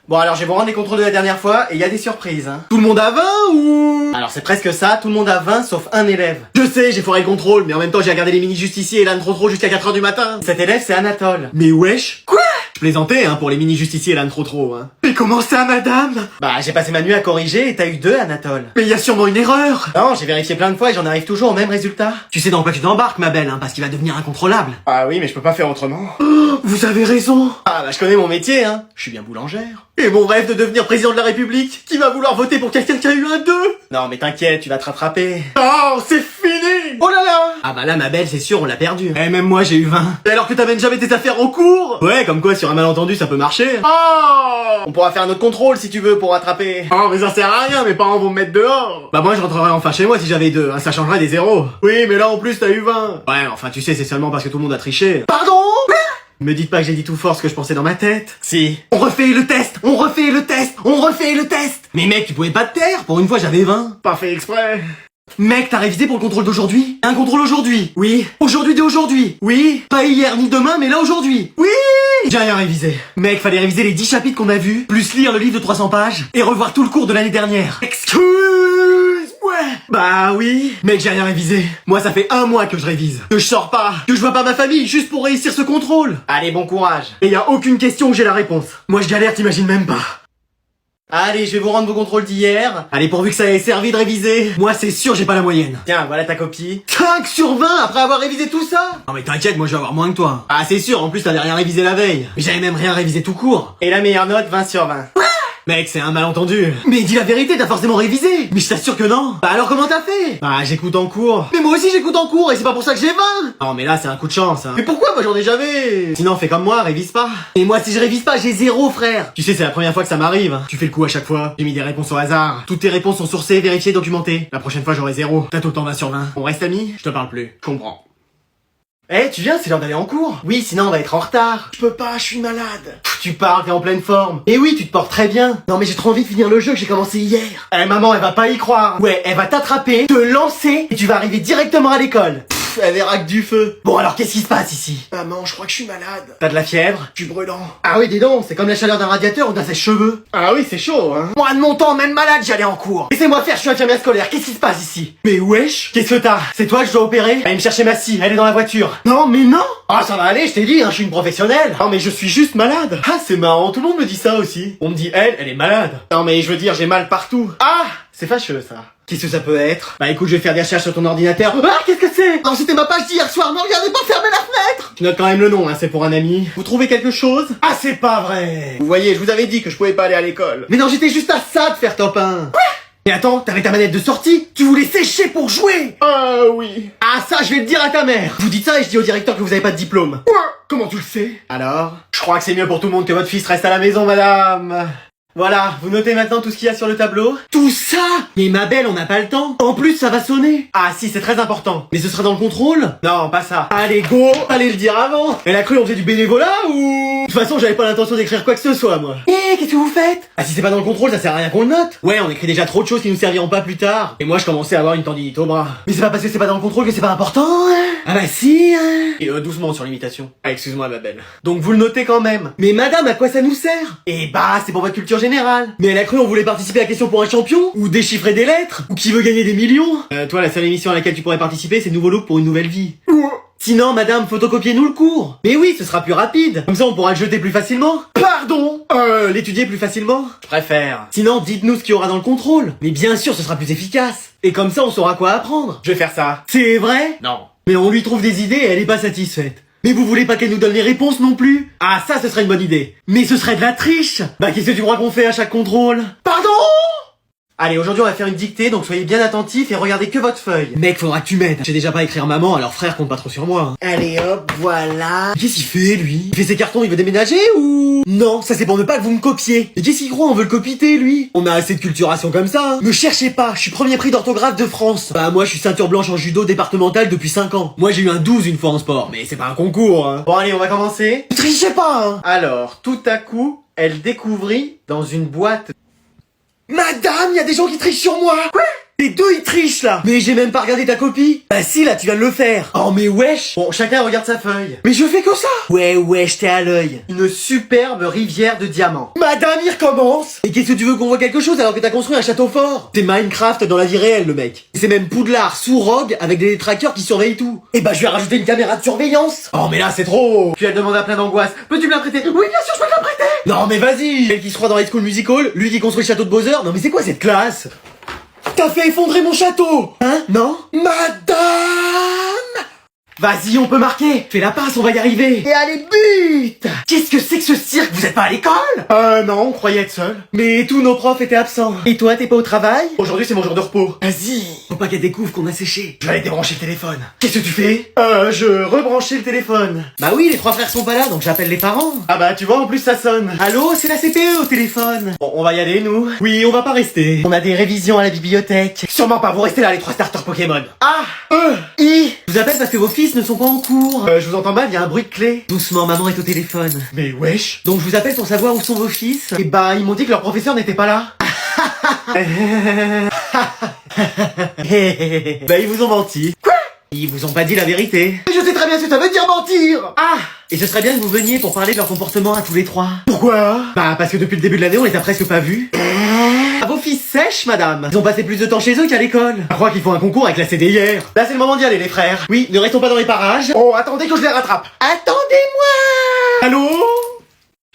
B: Bon alors je vais vous rendre les contrôles de la dernière fois et il y a des surprises hein. Tout le monde a 20 ou... Alors c'est presque ça, tout le monde a 20 sauf un élève. Je sais, j'ai foiré le contrôle, mais en même temps j'ai regardé les mini-justiciers et l'âne trop jusqu'à 4h du matin. Cet élève c'est Anatole. Mais wesh. Quoi? Je plaisantais hein pour les mini-justiciers et l'âne trop hein. Mais comment ça madame? Bah j'ai passé ma nuit à corriger et t'as eu 2 Anatole. Mais il y a sûrement une erreur. Non, j'ai vérifié plein de fois et j'en arrive toujours au même résultat. Tu sais dans quoi tu t'embarques ma belle hein, parce qu'il va devenir incontrôlable. Ah oui mais je peux pas faire autrement. Oh, vous avez raison. Ah bah je connais mon métier hein. Je suis bien boulangère. Et mon rêve de devenir président de la République, qui va vouloir voter pour quelqu'un qui a eu un 2. Non mais t'inquiète, tu vas te rattraper. Oh, c'est fini. Oh là là. Ah bah là ma belle, c'est sûr, on l'a perdu. Eh même moi j'ai eu 20. Et alors que t'amènes jamais tes affaires en cours. Ouais, comme quoi sur un malentendu ça peut marcher. Oh. On pourra faire un autre contrôle si tu veux pour rattraper. Oh mais ça sert à rien, mes parents vont me mettre dehors. Bah moi je rentrerais enfin chez moi si j'avais 2, hein, ça changerait des 0. Oui mais là en plus t'as eu 20. Ouais enfin tu sais c'est seulement parce que tout le monde a triché. Pardon. Me dites pas que j'ai dit tout fort ce que je pensais dans ma tête. Si. On refait le test. On refait le test. On refait le test. Mais mec, tu pouvais pas te taire. Pour une fois, j'avais 20. Pas fait exprès. Mec, t'as révisé pour le contrôle d'aujourd'hui? Un contrôle aujourd'hui? Oui. Aujourd'hui d'aujourd'hui? Oui. Pas hier ni demain, mais là aujourd'hui? Oui. J'ai rien révisé. Mec, fallait réviser les 10 chapitres qu'on a vus, plus lire le livre de 300 pages, et revoir tout le cours de l'année dernière. Excuse. Ouais. Bah oui. Mec, j'ai rien révisé. Moi, ça fait 1 mois que je révise. Que je sors pas. Que je vois pas ma famille juste pour réussir ce contrôle. Allez, bon courage. Et y a aucune question où j'ai la réponse. Moi, je galère, t'imagines même pas. Allez, je vais vous rendre vos contrôles d'hier. Allez, pourvu que ça ait servi de réviser. Moi, c'est sûr, j'ai pas la moyenne. Tiens, voilà ta copie. 5 sur 20 après avoir révisé tout ça? Non mais t'inquiète, moi je vais avoir moins que toi. Ah, c'est sûr, en plus t'avais rien révisé la veille. J'avais même rien révisé tout court. Et la meilleure note, 20 sur 20. Mec, c'est un malentendu. Mais dis la vérité, t'as forcément révisé. Mais je t'assure que non. Bah alors comment t'as fait? Bah j'écoute en cours. Mais moi aussi j'écoute en cours et c'est pas pour ça que j'ai 20. Non mais là c'est un coup de chance. Hein. Mais pourquoi moi j'en ai jamais? Sinon fais comme moi, révise pas. Et moi si je révise pas, j'ai 0 frère. Tu sais c'est la première fois que ça m'arrive. Tu fais le coup à chaque fois. J'ai mis des réponses au hasard. Toutes tes réponses sont sourcées, vérifiées, documentées. La prochaine fois j'aurai 0. T'as tout le temps 20 sur 20. On reste amis? Je te parle plus. Je comprends. Eh, tu viens, c'est l'heure d'aller en cours. Oui, sinon on va être en retard. Je peux pas, je suis malade. Pff, tu parles, t'es en pleine forme. Et oui, tu te portes très bien. Non mais j'ai trop envie de finir le jeu que j'ai commencé hier. Eh maman, elle va pas y croire. Ouais, elle va t'attraper, te lancer, et tu vas arriver directement à l'école. Pff, elle verra que du feu. Bon alors, qu'est-ce qui se passe ici?
C: Maman, je crois que je suis malade.
B: T'as de la fièvre?
C: Je suis brûlant.
B: Ah oui, dis donc, c'est comme la chaleur d'un radiateur ou d'un sèche-cheveux.
C: Ah oui, c'est chaud, hein.
B: Moi de mon temps, même malade, j'allais en cours. Laissez-moi faire, je suis infirmière scolaire, qu'est-ce qui se passe ici? Mais wesh, qu'est-ce que t'as? C'est toi que je dois opérer? Allez me chercher ma scie, elle est dans la voiture. Non mais non. Ah ça va aller, je t'ai dit, hein, je suis une professionnelle. Non mais je suis juste malade. Ah c'est marrant, tout le monde me dit ça aussi. On me dit elle est malade.
C: Non mais je veux dire, j'ai mal partout.
B: Ah, c'est fâcheux ça. Qu'est-ce que ça peut être? Bah écoute, je vais faire des recherches sur ton ordinateur. Ah, qu'est-ce que c'est? Non, c'était ma page d'hier soir, non, regardez pas, fermez la fenêtre. Tu notes quand même le nom, hein, c'est pour un ami. Vous trouvez quelque chose? Ah, c'est pas vrai.
C: Vous voyez, je vous avais dit que je pouvais pas aller à l'école.
B: Mais non, j'étais juste à ça de faire top 1. Quoi? Mais attends, t'avais ta manette de sortie? Tu voulais sécher pour jouer?
C: Ah oui.
B: Ah ça, je vais le dire à ta mère. Vous dites ça et je dis au directeur que vous avez pas de diplôme.
C: Quoi? Comment tu le sais?
B: Alors? Je crois que c'est mieux pour tout le monde que votre fils reste à la maison, madame. Voilà, vous notez maintenant tout ce qu'il y a sur le tableau? Tout ça? Mais ma belle, on n'a pas le temps. En plus, ça va sonner. Ah si, c'est très important. Mais ce sera dans le contrôle? Non, pas ça. Allez, go! Allez le dire avant. Elle a cru on faisait du bénévolat ou... De toute façon, j'avais pas l'intention d'écrire quoi que ce soit, moi. Eh, qu'est-ce que vous faites? Ah si c'est pas dans le contrôle, ça sert à rien qu'on le note. Ouais, on écrit déjà trop de choses qui nous serviront pas plus tard. Et moi, je commençais à avoir une tendinite au bras. Mais c'est pas parce que c'est pas dans le contrôle que c'est pas important, hein? Ah bah si, hein? Et doucement sur l'imitation. Ah, excuse-moi, ma belle. Donc vous le notez quand même. Mais madame, à quoi ça nous sert? Eh bah, c'est pour votre culture générale. Mais elle a cru on voulait participer à la question pour un champion? Ou déchiffrer des lettres? Ou qui veut gagner des millions? Toi, la seule émission à laquelle tu pourrais participer, c'est Nouveau Look pour une nouvelle vie. Sinon, madame, photocopiez-nous le cours. Mais oui, ce sera plus rapide. Comme ça, on pourra le jeter plus facilement. Pardon? L'étudier plus facilement? Je préfère. Sinon, dites-nous ce qu'il y aura dans le contrôle. Mais bien sûr, ce sera plus efficace. Et comme ça, on saura quoi apprendre. Je vais faire ça. C'est vrai? Non. Mais on lui trouve des idées et elle est pas satisfaite. Mais vous voulez pas qu'elle nous donne les réponses non plus? Ah, ça, ce serait une bonne idée. Mais ce serait de la triche. Bah, qu'est-ce que tu crois qu'on fait à chaque contrôle? Pardon? Allez, aujourd'hui on va faire une dictée, donc soyez bien attentifs et regardez que votre feuille. Mec, faudra que tu m'aides. Je sais déjà pas écrire maman, alors frère compte pas trop sur moi.
C: Allez hop, voilà.
B: Qu'est-ce qu'il fait, lui? Il fait ses cartons, il veut déménager ou... Non, ça c'est pour ne pas que vous me copiez. Et qu'est-ce qu'il croit, on veut le copiter, lui? On a assez de culturation comme ça, hein. Me cherchez pas, je suis premier prix d'orthographe de France. Bah moi je suis ceinture blanche en judo départemental depuis 5 ans. Moi j'ai eu un 12 une fois en sport, mais c'est pas un concours, hein. Bon allez, on va commencer. Ne trichez pas, hein. Alors, tout à coup, elle découvrit dans une boîte... Madame, y a des gens qui trichent sur moi. Quoi? Les deux ils trichent là. Mais j'ai même pas regardé ta copie. Bah si là tu viens de le faire. Oh mais wesh. Bon chacun regarde sa feuille. Mais je fais que ça. Ouais j'étais à l'œil. Une superbe rivière de diamants. Madame il recommence. Et qu'est-ce que tu veux qu'on voit quelque chose alors que t'as construit un château fort? C'est Minecraft dans la vie réelle le mec. C'est même Poudlard sous Rogue avec des trackers qui surveillent tout. Et bah je vais rajouter une caméra de surveillance. Oh mais là c'est trop. Puis elle demande à plein d'angoisse. Peux-tu me la prêter? Oui bien sûr je peux te la prêter. Non mais vas-y. Elle qui se croit dans High School Musical, lui qui construit le château de Bowser. Non mais c'est quoi cette classe? T'as fait effondrer mon château! Hein? Non? Madame! Vas-y, on peut marquer! Fais la passe, on va y arriver! Et allez, but! Qu'est-ce que c'est que ce cirque? Vous êtes pas à l'école? Non, on croyait être seul. Mais tous nos profs étaient absents. Et toi, t'es pas au travail? Aujourd'hui, c'est mon jour de repos. Vas-y! Faut pas qu'elle découvre qu'on a séché. Je vais aller débrancher le téléphone. Qu'est-ce que tu fais? Je rebranchais le téléphone. Bah oui, les 3 frères sont pas là, donc j'appelle les parents. Ah bah, tu vois, en plus ça sonne. Allô, c'est la CPE au téléphone. Bon, on va y aller, nous. Oui, on va pas rester. On a des révisions à la bibliothèque. Sûrement pas, vous restez là, les 3 starters Pokémon. Ah! Je vous appelle parce que vos fils ne sont pas en cours. Je vous entends mal, il y a un bruit de clé. Doucement, maman est au téléphone. Mais wesh. Donc je vous appelle pour savoir où sont vos fils. Et bah, ils m'ont dit que leur professeur n'était pas là. Bah, ils vous ont menti. Quoi? Ils vous ont pas dit la vérité. Je sais très bien ce que ça veut dire mentir. Ah! Et ce serait bien que vous veniez pour parler de leur comportement à tous les 3. Pourquoi? Bah, parce que depuis le début de l'année, on les a presque pas vus. Ah, vos fils sèches, madame. Ils ont passé plus de temps chez eux qu'à l'école. Je crois qu'ils font un concours avec la CD hier. Là, c'est le moment d'y aller, les frères. Oui, ne restons pas dans les parages. Oh, attendez que je les rattrape. Attendez-moi. Allô?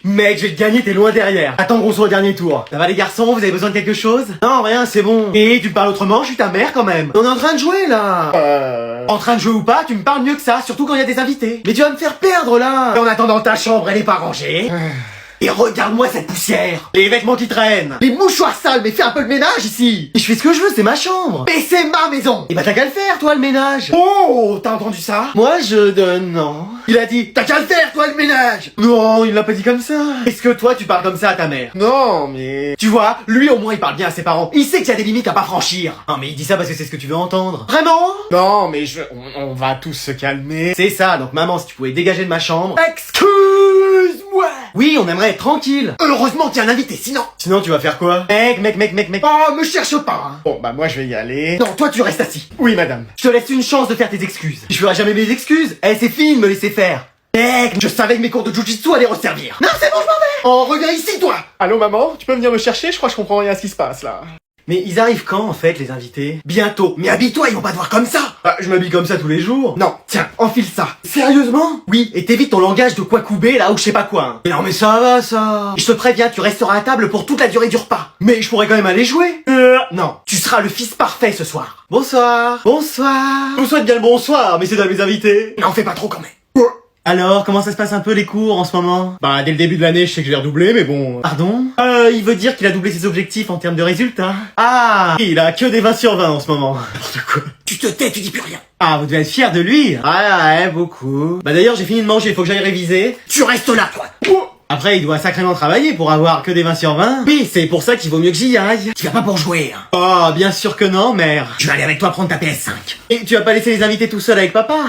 B: Mec, je vais te gagner, t'es loin derrière. Attends qu'on soit au dernier tour. Ça va les garçons, vous avez besoin de quelque chose? Non, rien, c'est bon. Et tu me parles autrement, je suis ta mère quand même. On est en train de jouer là. En train de jouer ou pas, tu me parles mieux que ça, surtout quand il y a des invités. Mais tu vas me faire perdre là. Et en attendant, ta chambre, elle est pas rangée. Et regarde-moi cette poussière. Les vêtements qui traînent. Les mouchoirs sales, mais fais un peu le ménage ici. Et je fais ce que je veux, c'est ma chambre. Mais c'est ma maison. Et bah t'as qu'à le faire, toi, le ménage. Oh, t'as entendu ça? Moi, je donne non. Il a dit, t'as qu'à le faire, toi, le ménage. Non, il l'a pas dit comme ça. Est-ce que toi, tu parles comme ça à ta mère?
C: Non, mais...
B: Tu vois, lui au moins il parle bien à ses parents. Il sait qu'il y a des limites à pas franchir. Non mais il dit ça parce que c'est ce que tu veux entendre. Vraiment?
C: Non, mais on va tous se calmer.
B: C'est ça, donc maman, si tu pouvais dégager de ma chambre. Excuse-moi. Oui, on aimerait être tranquille. Heureusement qu'il y a un invité, sinon. Sinon tu vas faire quoi? Mec.
C: Oh, me cherche pas, hein. Bon, bah moi je vais y aller.
B: Non, toi tu restes assis.
C: Oui, madame.
B: Je te laisse une chance de faire tes excuses. Je ferai jamais mes excuses. Eh, c'est fini de me laisser faire. Mec, je savais que mes cours de jujitsu allaient resservir. Non, c'est bon, je m'en vais. Oh, reviens ici, toi.
C: Allô, maman? Tu peux venir me chercher? Je crois que je comprends rien à ce qui se passe, là.
B: Mais ils arrivent quand, en fait, les invités? Bientôt. Mais habille-toi, ils vont pas te voir comme ça. Bah, je m'habille comme ça tous les jours. Non, tiens, enfile ça. Sérieusement? Oui, et t'évites ton langage de Kwakubé, là, ou je sais pas quoi. Hein. Mais non, mais ça va, ça. Je te préviens, tu resteras à table pour toute la durée du repas. Mais je pourrais quand même aller jouer. Non, tu seras le fils parfait ce soir. Bonsoir. Bonsoir. Je vous souhaite bien le bonsoir, mais c'est à mes invités. N'en fais pas trop quand même. Alors, comment ça se passe un peu les cours en ce moment?
C: Bah, dès le début de l'année, je sais que je vais redoubler, mais bon...
B: Pardon? Il veut dire qu'il a doublé ses objectifs en termes de résultats. Ah, il a que des 20 sur 20 en ce moment. N'importe quoi. Tu te tais, tu dis plus rien. Ah, vous devez être fiers de lui. Ouais, beaucoup. Bah d'ailleurs, j'ai fini de manger, faut que j'aille réviser. Tu restes là, toi. Après, il doit sacrément travailler pour avoir que des 20 sur 20. Oui, c'est pour ça qu'il vaut mieux que j'y aille. Tu vas pas pour jouer, hein? Oh, bien sûr que non, mère. Je vais aller avec toi prendre ta PS5. Et tu vas pas laisser les invités tout seuls avec papa?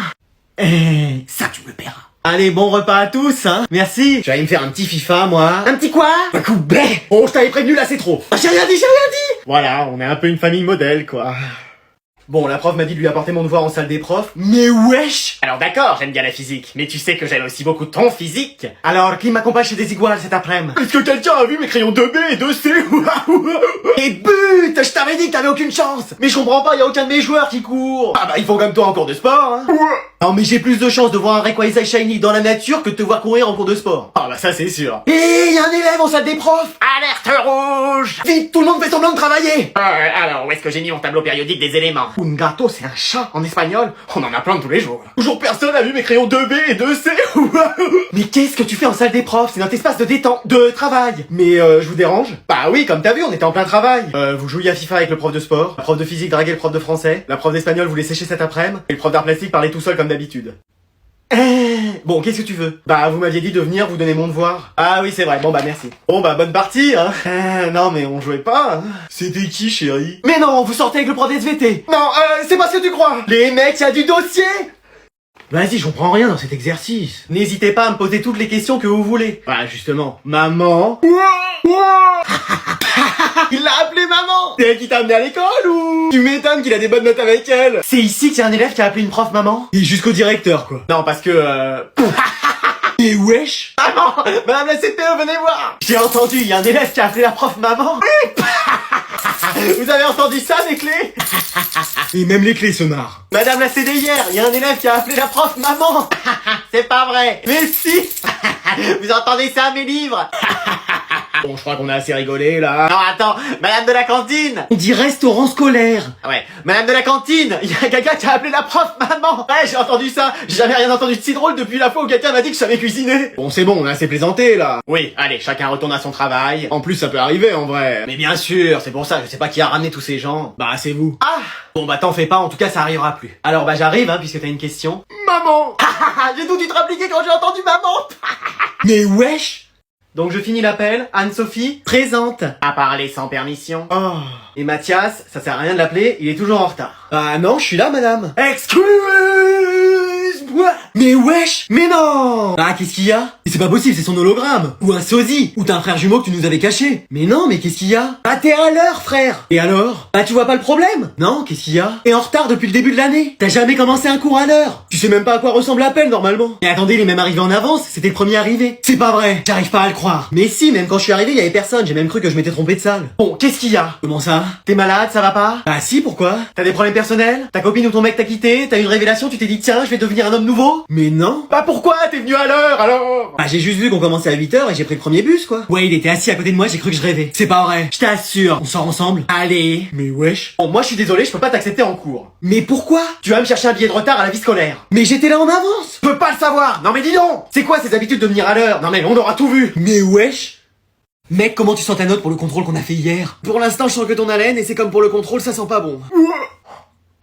B: Ça, tu me le paieras. Allez, bon repas à tous, hein. Merci. Je vais aller me faire un petit FIFA, moi. Un petit quoi? Un coup de baie. Oh, je t'avais prévenu, là, c'est trop. Ah, j'ai rien dit.
C: Voilà, on est un peu une famille modèle, quoi.
B: Bon, la prof m'a dit de lui apporter mon devoir en salle des profs. Mais wesh!
C: Alors d'accord, j'aime bien la physique, mais tu sais que j'aime aussi beaucoup ton physique.
B: Alors, qui m'accompagne chez Desigual cet après-midi?
C: Est-ce que quelqu'un a vu mes crayons 2B et 2C?
B: Et but! Je t'avais dit que t'avais aucune chance! Mais je comprends pas, y a aucun de mes joueurs qui court! Ah bah, ils font comme toi en cours de sport, hein! Non mais j'ai plus de chance de voir un Rayquaza Shiny dans la nature que de te voir courir en cours de sport.
C: Ah bah ça c'est sûr.
B: Et y a un élève en salle des profs!
C: Alerte rouge!
B: Vite, tout le monde fait semblant de travailler!
C: Alors, où est-ce que j'ai mis mon tableau périodique des éléments?
B: Un gato, c'est un chat en espagnol.
C: On en a plein de tous les jours. Toujours personne a vu mes crayons 2B et 2C.
B: Mais qu'est-ce que tu fais en salle des profs? C'est notre espace de détente, de travail. Mais je vous dérange? Bah oui, comme t'as vu, on était en plein travail. Vous jouiez à FIFA avec le prof de sport, la prof de physique draguait le prof de français, la prof d'espagnol voulait sécher cet après-midi, et le prof d'art plastique parlait tout seul comme d'habitude. Bon, qu'est-ce que tu veux? Bah, vous m'aviez dit de venir vous donner mon devoir. Ah oui, c'est vrai. Bon bah merci. Bon bah bonne partie, hein. Non mais on jouait pas. Hein.
C: C'était qui, chérie?
B: Mais non, vous sortez avec le prof d'SVT. Non, c'est pas ce que tu crois. Les mecs, y a du dossier. Vas-y, je comprends rien dans cet exercice. N'hésitez pas à me poser toutes les questions que vous voulez. Bah justement, maman. Il l'a appelé maman. C'est elle qui t'a amené à l'école ou? Tu m'étonnes qu'il a des bonnes notes avec elle. C'est ici qu'il y a un élève qui a appelé une prof maman?
C: Et jusqu'au directeur, quoi.
B: Non, parce que
C: Et wesh!
B: Ah non, madame la CPE, venez voir. J'ai entendu, il y a un élève qui a appelé la prof maman. Vous avez entendu ça, des clés?
C: Et même les clés se marrent.
B: Madame la CDIR, il y a un élève qui a appelé la prof maman. C'est pas vrai. Mais si. Vous entendez ça, mes livres?
C: Bon, je crois qu'on a assez rigolé, là.
B: Non, attends, madame de la cantine. On dit restaurant scolaire. Ouais, madame de la cantine, il y a quelqu'un qui a appelé la prof maman. Ouais, j'ai entendu ça. J'ai jamais rien entendu de si drôle depuis la fois où quelqu'un m'a dit que je savais cuisiner.
C: Bon, c'est bon, on a assez plaisanté, là.
B: Oui, allez, chacun retourne à son travail.
C: En plus, ça peut arriver, en vrai.
B: Mais bien sûr, c'est pour ça, je sais pas qui a ramené tous ces gens.
C: Bah, c'est vous.
B: Ah! Bon bah t'en fais pas, en tout cas ça arrivera plus. Alors bah j'arrive, hein, puisque t'as une question.
C: Maman!
B: J'ai tout dû te rappliquer quand j'ai entendu maman.
C: Mais wesh!
B: Donc je finis l'appel, Anne-Sophie, présente. À parler sans permission.
C: Oh.
B: Et Mathias, ça sert à rien de l'appeler, il est toujours en retard.
C: Ah non, je suis là, madame.
B: Excuse-moi.
C: Mais wesh!
B: Mais non.
C: Ah, qu'est-ce qu'il y a? C'est pas possible, c'est son hologramme. Ou un sosie. Ou t'as un frère jumeau que tu nous avais caché.
B: Mais non, mais qu'est-ce qu'il y a? Ah, t'es à l'heure, frère.
C: Et alors?
B: Bah tu vois pas le problème?
C: Non, qu'est-ce qu'il y a?
B: Et en retard depuis le début de l'année. T'as jamais commencé un cours à l'heure.
C: Tu sais même pas à quoi ressemble l'appel, normalement.
B: Mais attendez, il est même arrivé en avance, c'était le premier arrivé.
C: C'est pas vrai.
B: J'arrive pas à le croire. Mais si, même quand je suis arrivé, il y avait personne, j'ai même cru que je m'étais trompé de salle. Bon, qu'est-ce qu'il y a?
C: Comment ça?
B: T'es malade, ça va pas?
C: Bah si, pourquoi?
B: T'as des problèmes personnels? Ta copine ou ton mec t'a quitté? T'as eu une révélation, tu t'es dit tiens, je vais devenir
A: devenir un homme nouveau?
B: Mais non.
C: Bah pourquoi t'es venu à l'heure alors?
B: Bah j'ai juste vu qu'on commençait à 8h et j'ai pris le premier bus quoi.
A: Ouais, il était assis à côté de moi, j'ai cru que je rêvais. C'est pas vrai. Je t'assure, on sort ensemble. Allez.
B: Mais wesh.
C: Bon, moi je suis désolé, je peux pas t'accepter en cours.
A: Mais pourquoi?
C: Tu vas me chercher un billet de retard à la vie scolaire.
A: Mais j'étais là en avance.
C: Je peux pas le savoir. Non mais dis donc. C'est quoi ces habitudes de venir à l'heure? Non mais on aura tout vu.
A: Mais wesh. Mec, comment tu sens ta note pour le contrôle qu'on a fait hier?
B: Pour l'instant je sens que ton haleine et c'est comme pour le contrôle, ça sent pas bon.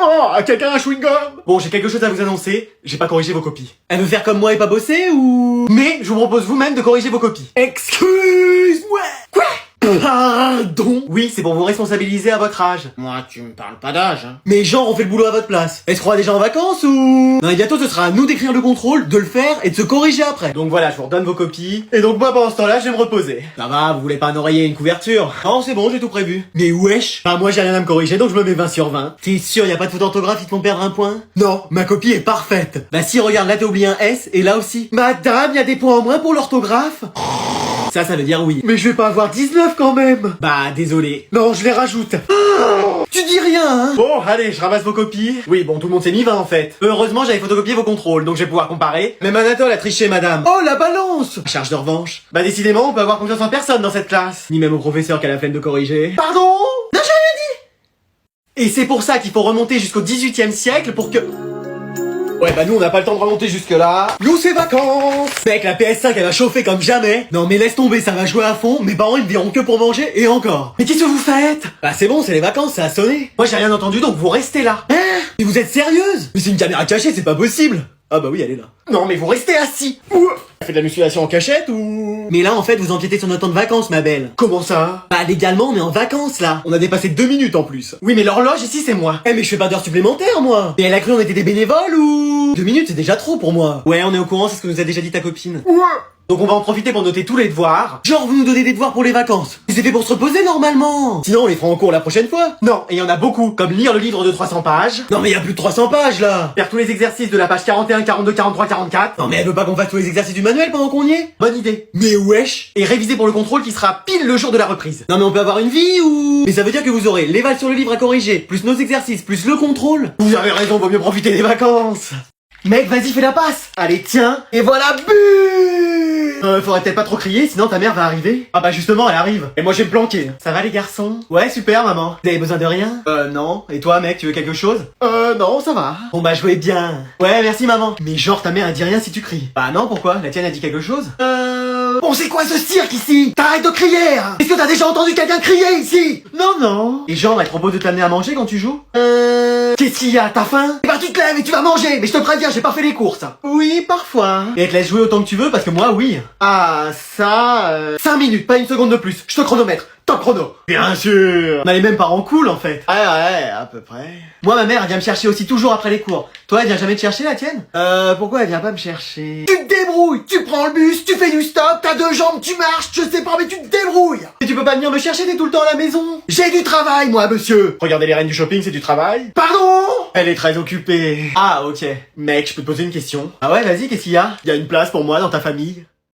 C: Oh, quelqu'un a un chewing-gum?
B: Bon, j'ai quelque chose à vous annoncer, j'ai pas corrigé vos copies.
A: Elle veut faire comme moi et pas bosser ou...
B: Mais je vous propose vous-même de corriger vos copies.
A: Excuse-moi. Quoi? Pardon?
B: Oui, c'est pour vous responsabiliser à votre âge.
C: Moi, tu me parles pas d'âge, hein.
A: Mais genre, on fait le boulot à votre place. Elle se croit déjà en vacances ou... Non, et bientôt, ce sera à nous d'écrire le contrôle, de le faire et de se corriger après.
B: Donc voilà, je vous redonne vos copies. Et donc moi pendant ce temps-là, je vais me reposer.
A: Ça va, vous voulez pas un oreiller et une couverture?
B: Non, c'est bon, j'ai tout prévu.
A: Mais wesh.
B: Bah moi j'ai rien à me corriger, donc je me mets 20 sur 20.
A: T'es sûr, y a pas de faute d'orthographe, ils te font perdre un point?
B: Non, ma copie est parfaite.
A: Bah si, regarde, là t'as oublié un S, et là aussi.
B: Madame, y a des points en moins pour l'orthographe?
A: Ça veut dire oui.
B: Mais je vais pas avoir 19 quand même.
A: Bah, désolé.
B: Non, je les rajoute.
A: Tu dis rien, hein?
B: Bon, allez, je ramasse vos copies. Oui, bon, tout le monde s'est mis 20 en fait. Heureusement, j'avais photocopié vos contrôles, donc je vais pouvoir comparer.
A: Même Anatole a triché, madame.
B: Oh, la balance!
A: Charge de revanche.
B: Bah décidément, on peut avoir confiance en personne dans cette classe.
A: Ni même au professeur qui a la flemme de corriger.
B: Pardon? Non, j'ai rien dit. Et c'est pour ça qu'il faut remonter jusqu'au 18e siècle pour que...
A: Ouais, bah nous on n'a pas le temps de remonter jusque là.
B: Nous, c'est vacances.
A: Mec, la PS5 elle va chauffer comme jamais. Non mais laisse tomber, ça va jouer à fond. Mes parents ils me verront que pour manger et encore.
B: Mais qu'est-ce que vous faites?
A: Bah c'est bon, c'est les vacances, ça a sonné.
B: Moi, j'ai rien entendu, donc vous restez là.
A: Hein? Mais vous êtes sérieuse? Mais c'est une caméra cachée, c'est pas possible. Ah bah oui, elle est là.
B: Non, mais vous restez assis.
C: T'as fait de la musculation en cachette ou...
A: Mais là en fait vous empiétez sur notre temps de vacances, ma belle.
B: Comment ça?
A: Bah légalement on est en vacances là. On a dépassé 2 minutes en plus.
B: Oui, mais l'horloge ici, c'est moi.
A: Eh mais je fais pas d'heures supplémentaires moi. Et elle a cru on était des bénévoles ou... 2 minutes c'est déjà trop pour moi. Ouais, on est au courant, c'est ce que nous a déjà dit ta copine.
B: Donc on va en profiter pour noter tous les devoirs.
A: Genre vous nous donnez des devoirs pour les vacances. Mais c'est fait pour se reposer normalement. Sinon on les fera en cours la prochaine fois.
B: Non, et il y en a beaucoup, comme lire le livre de 300 pages,
A: Non mais y a plus de 300 pages là.
B: faire tous les exercices de la page 41, 42, 43, 44.
A: Non mais elle veut pas qu'on fasse tous les exercices du manuel pendant qu'on y est.
B: Bonne idée.
A: Mais wesh.
B: Et réviser pour le contrôle qui sera pile le jour de la reprise.
A: Non mais on peut avoir une vie ou... Mais ça veut dire que vous aurez les valses sur le livre à corriger, plus nos exercices, plus le contrôle.
B: Vous avez raison, vaut mieux profiter des vacances. Mec, vas-y, fais la passe. Allez, tiens. Et voilà, but. Faudrait peut-être pas trop crier, sinon ta mère va arriver. Ah bah justement, elle arrive. Et moi, je vais me planquer. Ça va les garçons? Ouais, super, maman. Vous avez besoin de rien? Non. Et toi, mec, tu veux quelque chose?
C: Non, ça va.
A: Bon bah jouez bien.
B: Ouais, merci, maman. Mais genre, ta mère, elle dit rien si tu cries.
A: Bah non, pourquoi? La tienne a dit quelque chose?
B: Bon, c'est quoi ce cirque ici? T'arrêtes de crier, hein. Est-ce que t'as déjà entendu quelqu'un crier ici?
A: Non.
B: Et genre, elle te propose de t'amener à manger quand tu joues? Qu'est-ce qu'il y a? T'as faim? Eh ben, tu te lèves et tu vas manger. Mais je te préviens, j'ai pas fait les courses.
A: Oui, parfois.
B: Et elle te laisse jouer autant que tu veux parce que moi, oui.
A: Ah, ça...
B: 5 minutes, pas une seconde de plus. Je te chronomètre. Top chrono.
C: Bien sûr.
B: On a les mêmes parents cool, en fait.
C: Ouais, à peu près.
B: Moi, ma mère, elle vient me chercher aussi toujours après les cours. Toi, elle vient jamais te chercher, la tienne?
A: Pourquoi elle vient pas me chercher?
B: Tu te débrouilles. Tu prends le bus, tu fais du stop, t'as 2 jambes, tu marches, je sais pas, mais tu te débrouilles.
A: Et tu peux pas venir me chercher, t'es tout le temps à la maison.
B: J'ai du travail, moi, monsieur.
C: Regarder les reines du shopping, c'est du travail.
B: Pardon?
A: Elle est très occupée.
B: Ah, ok.
A: Mec, je peux te poser une question?
B: Ah ouais, vas-y, qu'est-ce qu'il y a?
A: Y a une place pour moi dans ta famille?